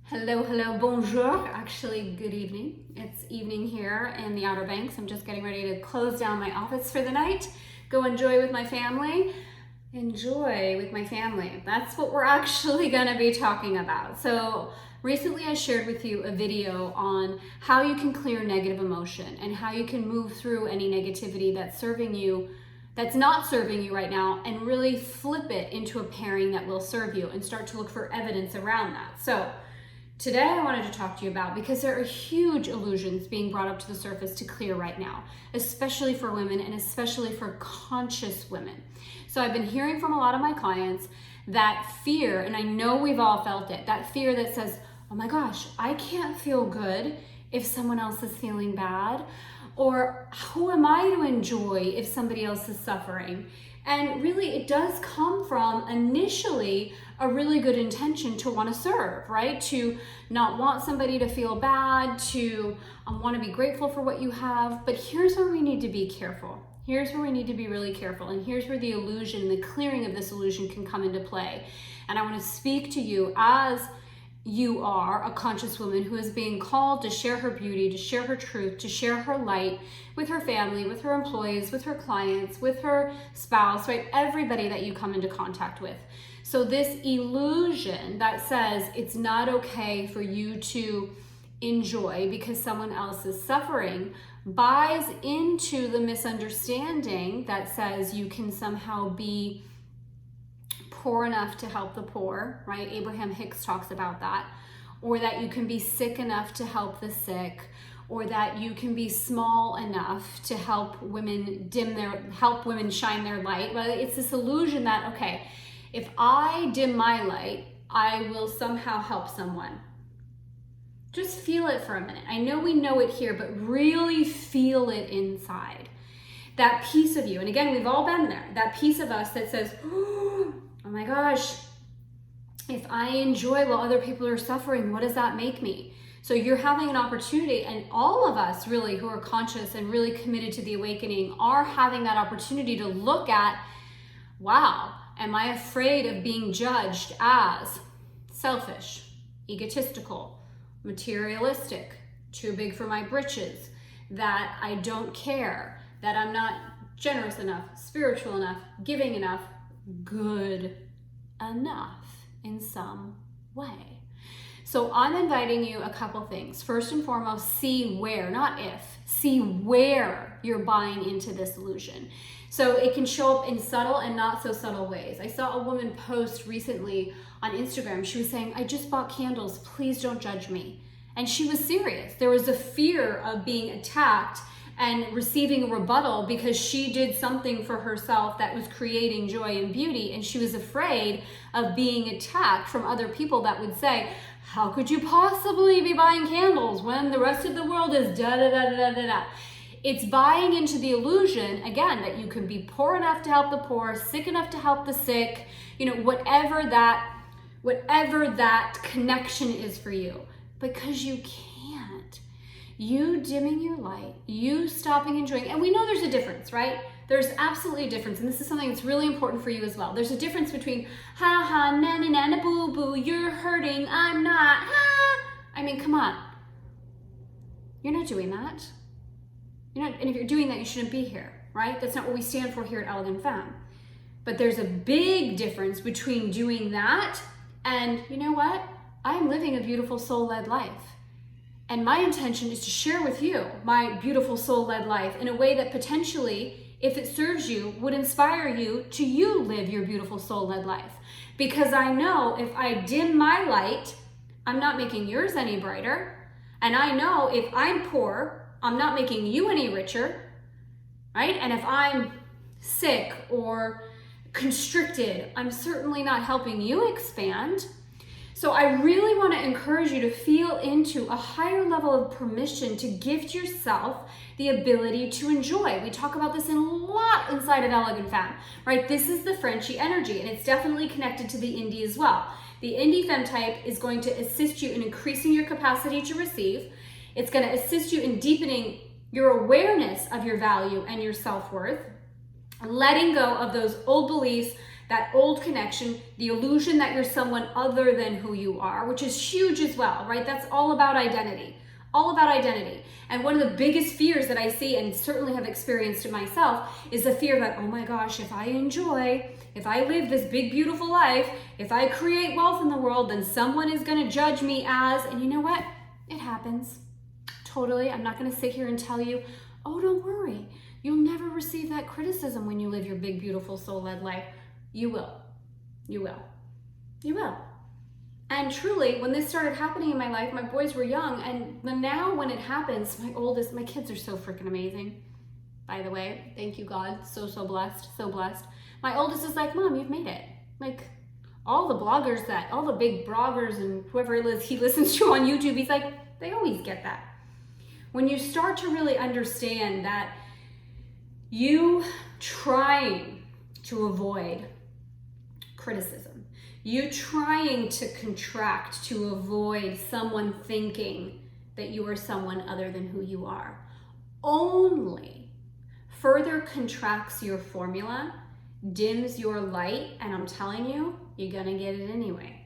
Hello, bonjour. Actually, good evening. It's evening here in the Outer Banks. I'm just getting ready to close down my office for the night. Go enjoy with my family. Enjoy with my family. That's what we're actually going to be talking about. So recently I shared with you a video on how you can clear negative emotion and how you can move through any negativity that's not serving you right now, and really flip it into a pairing that will serve you and start to look for evidence around that. So today I wanted to talk to you about, because there are huge illusions being brought up to the surface to clear right now, especially for women and especially for conscious women. So I've been hearing from a lot of my clients that fear, and I know we've all felt it, that fear that says, oh my gosh, I can't feel good if someone else is feeling bad, or who am I to enjoy if somebody else is suffering? And really, it does come from initially a really good intention to want to serve, right? To not want somebody to feel bad, to want to be grateful for what you have. But here's where we need to be careful. Here's where we need to be really careful. And here's where the illusion, the clearing of this illusion can come into play. And I want to speak to you as you are a conscious woman who is being called to share her beauty, to share her truth, to share her light with her family, with her employees, with her clients, with her spouse, right? Everybody that you come into contact with. So this illusion that says it's not okay for you to enjoy because someone else is suffering buys into the misunderstanding that says you can somehow be poor enough to help the poor, right? Abraham Hicks talks about that. Or that you can be sick enough to help the sick, or that you can be small enough to help women shine their light. Well, it's this illusion that, okay, if I dim my light, I will somehow help someone. Just feel it for a minute. I know we know it here, but really feel it inside. That piece of you, and again, we've all been there, that piece of us that says, oh my gosh, if I enjoy while other people are suffering, what does that make me? So you're having an opportunity, and all of us really who are conscious and really committed to the awakening are having that opportunity to look at, wow, am I afraid of being judged as selfish, egotistical, materialistic, too big for my britches, that I don't care, that I'm not generous enough, spiritual enough, giving enough, good enough in some way? So I'm inviting you a couple things. First and foremost, see where, not if, see where you're buying into this illusion. So it can show up in subtle and not so subtle ways. I saw a woman post recently on Instagram. She was saying, I just bought candles, please don't judge me. And she was serious. There was a fear of being attacked and receiving a rebuttal because she did something for herself that was creating joy and beauty, and she was afraid of being attacked from other people that would say, how could you possibly be buying candles when the rest of the world is da-da-da-da-da-da? It's buying into the illusion, again, that you can be poor enough to help the poor, sick enough to help the sick, whatever that connection is for you, because you can't. You dimming your light, you stopping enjoying, and we know there's a difference, right? There's absolutely a difference, and this is something that's really important for you as well. There's a difference between ha ha, na na na, na boo boo, you're hurting, I'm not, ha. I mean, come on. You're not doing that. And if you're doing that, you shouldn't be here, right? That's not what we stand for here at Elegant Femme. But there's a big difference between doing that and, you know what? I'm living a beautiful soul-led life. And my intention is to share with you my beautiful soul-led life in a way that potentially, if it serves you, would inspire you to live your beautiful soul-led life. Because I know if I dim my light, I'm not making yours any brighter. And I know if I'm poor, I'm not making you any richer, right? And if I'm sick or constricted, I'm certainly not helping you expand. So I really want to encourage you to feel into a higher level of permission to gift yourself the ability to enjoy. We talk about this a lot inside of Elegant Femme, right? This is the Frenchie energy, and it's definitely connected to the Indie as well. The Indie Femme type is going to assist you in increasing your capacity to receive. It's going to assist you in deepening your awareness of your value and your self-worth, letting go of those old beliefs that old connection, the illusion that you're someone other than who you are, which is huge as well, right? That's all about identity. All about identity. And one of the biggest fears that I see and certainly have experienced in myself is the fear that, oh my gosh, if I live this big, beautiful life, if I create wealth in the world, then someone is going to judge me as, and you know what? It happens. Totally. I'm not going to sit here and tell you, oh, don't worry. You'll never receive that criticism when you live your big, beautiful, soul-led life. You will. You will. You will. And truly, when this started happening in my life, my boys were young, and now when it happens, my kids are so freaking amazing. By the way, thank you, God. So blessed, so blessed. My oldest is like, Mom, you've made it. Like, all the big bloggers and whoever it is he listens to on YouTube, he's like, they always get that. When you start to really understand that you trying to avoid criticism, you trying to contract to avoid someone thinking that you are someone other than who you are, only further contracts your formula, dims your light, and I'm telling you, you're gonna get it anyway.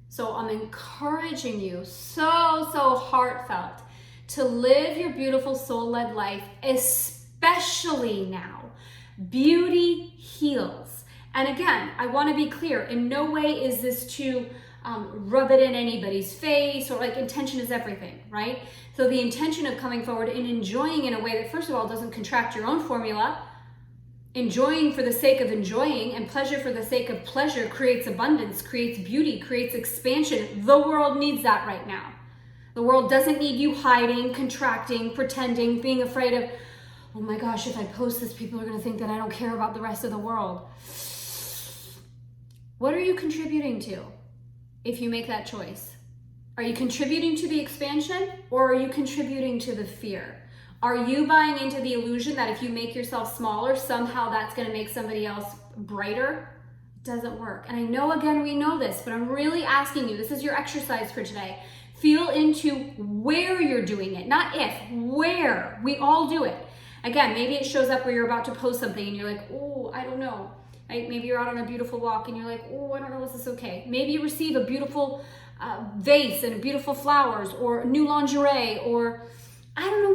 So I'm encouraging you so heartfelt to live your beautiful soul-led life, especially now. Beauty heals. And again, I want to be clear, in no way is this to rub it in anybody's face, or like intention is everything, right? So the intention of coming forward and enjoying in a way that, first of all, doesn't contract your own formula, enjoying for the sake of enjoying, and pleasure for the sake of pleasure creates abundance, creates beauty, creates expansion. The world needs that right now. The world doesn't need you hiding, contracting, pretending, being afraid of, oh my gosh, if I post this, people are going to think that I don't care about the rest of the world. What are you contributing to if you make that choice? Are you contributing to the expansion, or are you contributing to the fear? Are you buying into the illusion that if you make yourself smaller, somehow that's going to make somebody else brighter? It doesn't work. And I know, again, we know this, but I'm really asking you, this is your exercise for today. Feel into where you're doing it, not if, where. We all do it. Again, maybe it shows up where you're about to post something and you're like, oh, I don't know. Right? Maybe you're out on a beautiful walk and you're like, oh, I don't know, is this okay? Maybe you receive a beautiful vase and beautiful flowers, or new lingerie, or I don't know,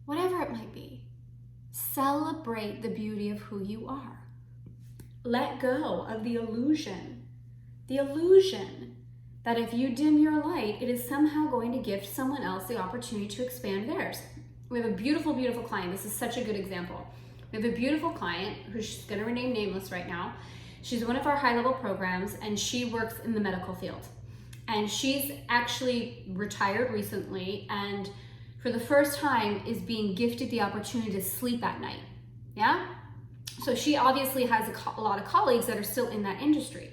whatever it might be. Celebrate the beauty of who you are. Let go of the illusion that if you dim your light, it is somehow going to give someone else the opportunity to expand theirs. We have a beautiful, beautiful client. This is such a good example. We have a beautiful client who's going to remain nameless right now. She's one of our high-level programs, and she works in the medical field. And she's actually retired recently, and for the first time is being gifted the opportunity to sleep at night. Yeah? So she obviously has a lot of colleagues that are still in that industry.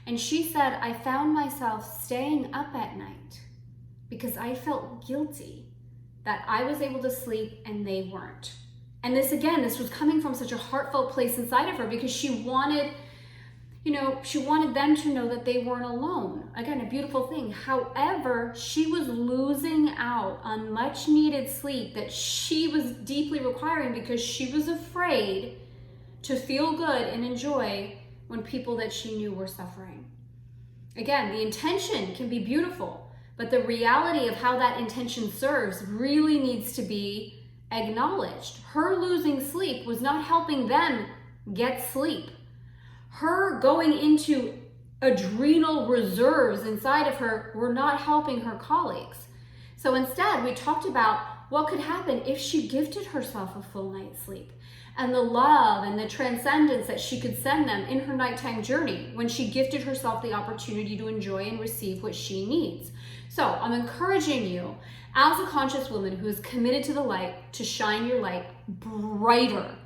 And she said, I found myself staying up at night because I felt guilty that I was able to sleep and they weren't. And this was coming from such a heartfelt place inside of her, because she wanted them to know that they weren't alone. Again, a beautiful thing. However, she was losing out on much needed sleep that she was deeply requiring, because she was afraid to feel good and enjoy when people that she knew were suffering. Again, the intention can be beautiful, but the reality of how that intention serves really needs to be acknowledged. Her losing sleep was not helping them get sleep. Her going into adrenal reserves inside of her were not helping her colleagues. So instead, we talked about what could happen if she gifted herself a full night's sleep, and the love and the transcendence that she could send them in her nighttime journey when she gifted herself the opportunity to enjoy and receive what she needs. So I'm encouraging you, as a conscious woman who is committed to the light, to shine your light brighter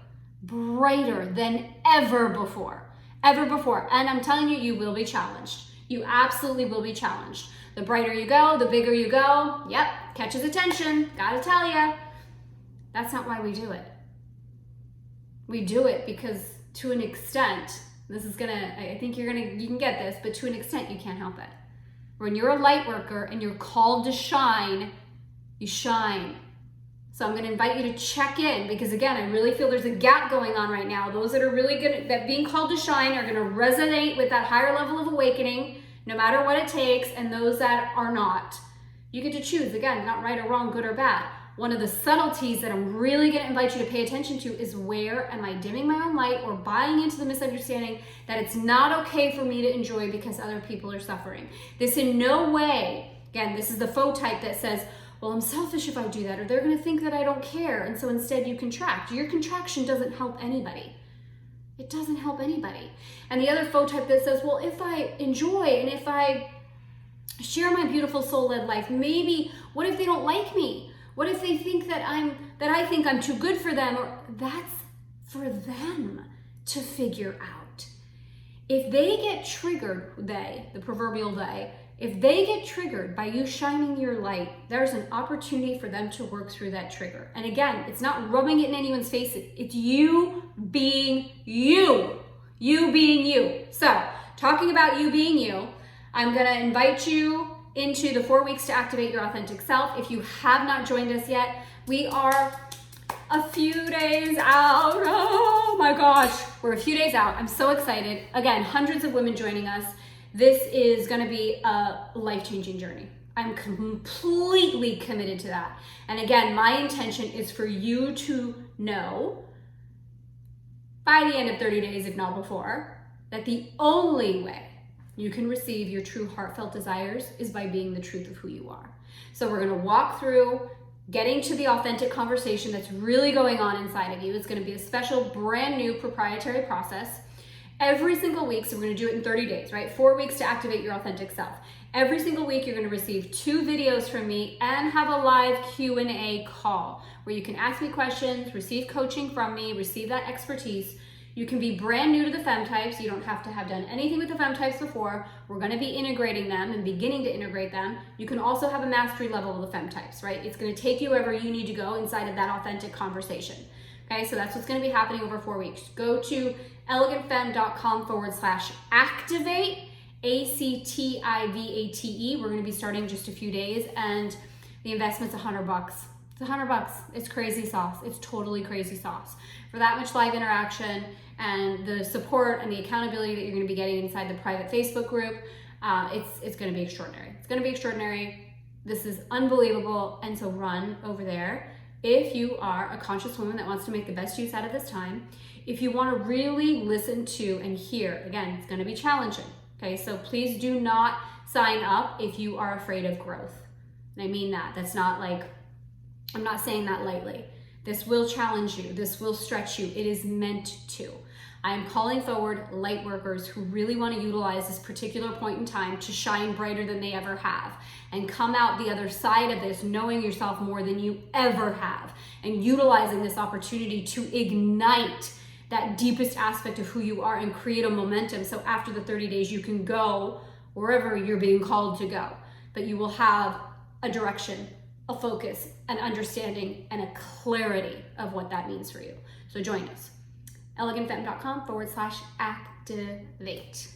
than ever before. And I'm telling you, you will be challenged. You absolutely will be challenged. The brighter you go, the bigger you go. Yep, catches attention. Gotta tell you, that's not why we do it. We do it because, to an extent, I think you can get this, but to an extent, you can't help it. When you're a light worker and you're called to shine, you shine. So I'm gonna invite you to check in, because again, I really feel there's a gap going on right now. Those that are really good at being called to shine are gonna resonate with that higher level of awakening, no matter what it takes, and those that are not. You get to choose, again, not right or wrong, good or bad. One of the subtleties that I'm really gonna invite you to pay attention to is, where am I dimming my own light or buying into the misunderstanding that it's not okay for me to enjoy because other people are suffering? This in no way, again, this is the faux type that says, well, I'm selfish if I do that, or they're gonna think that I don't care, and so instead you contract. Your contraction doesn't help anybody. It doesn't help anybody. And the other faux type that says, well, if I enjoy and if I share my beautiful soul-led life, maybe, what if they don't like me? What if they think that I think I'm too good for them? Or that's for them to figure out. If they get triggered, the proverbial they, if they get triggered by you shining your light, there's an opportunity for them to work through that trigger. And again, it's not rubbing it in anyone's face. It's you being you. You being you. So, talking about you being you, I'm gonna invite you into the 4 weeks to activate your authentic self. If you have not joined us yet, we are a few days out. Oh my gosh, we're a few days out. I'm so excited. Again, hundreds of women joining us. This is gonna be a life-changing journey. I'm completely committed to that. And again, my intention is for you to know by the end of 30 days, if not before, that the only way you can receive your true heartfelt desires is by being the truth of who you are. So we're gonna walk through getting to the authentic conversation that's really going on inside of you. It's gonna be a special, brand new proprietary process every single week. So we're gonna do it in 30 days, right? 4 weeks to activate your authentic self. Every single week, you're gonna receive 2 videos from me and have a live Q&A call where you can ask me questions, receive coaching from me, receive that expertise. You can be brand new to the fem types. You don't have to have done anything with the fem types before. We're gonna be integrating them and beginning to integrate them. You can also have a mastery level of the fem types, right? It's gonna take you wherever you need to go inside of that authentic conversation. Okay, so that's what's gonna be happening over 4 weeks. Go to elegantfemme.com/activate, ACTIVATE. We're gonna be starting in just a few days, and the investment's $100. It's $100. It's crazy sauce. It's totally crazy sauce. For that much live interaction and the support and the accountability that you're gonna be getting inside the private Facebook group, it's gonna be extraordinary. It's gonna be extraordinary. This is unbelievable, and so run over there. If you are a conscious woman that wants to make the best use out of this time, if you wanna really listen to and hear, again, it's gonna be challenging, okay? So please do not sign up if you are afraid of growth. And I mean that. That's not like, I'm not saying that lightly. This will challenge you. This will stretch you. It is meant to. I am calling forward light workers who really want to utilize this particular point in time to shine brighter than they ever have and come out the other side of this knowing yourself more than you ever have and utilizing this opportunity to ignite that deepest aspect of who you are and create a momentum. So after the 30 days, you can go wherever you're being called to go, but you will have a direction, a focus, an understanding, and a clarity of what that means for you. So join us. elegantfemme.com/activate.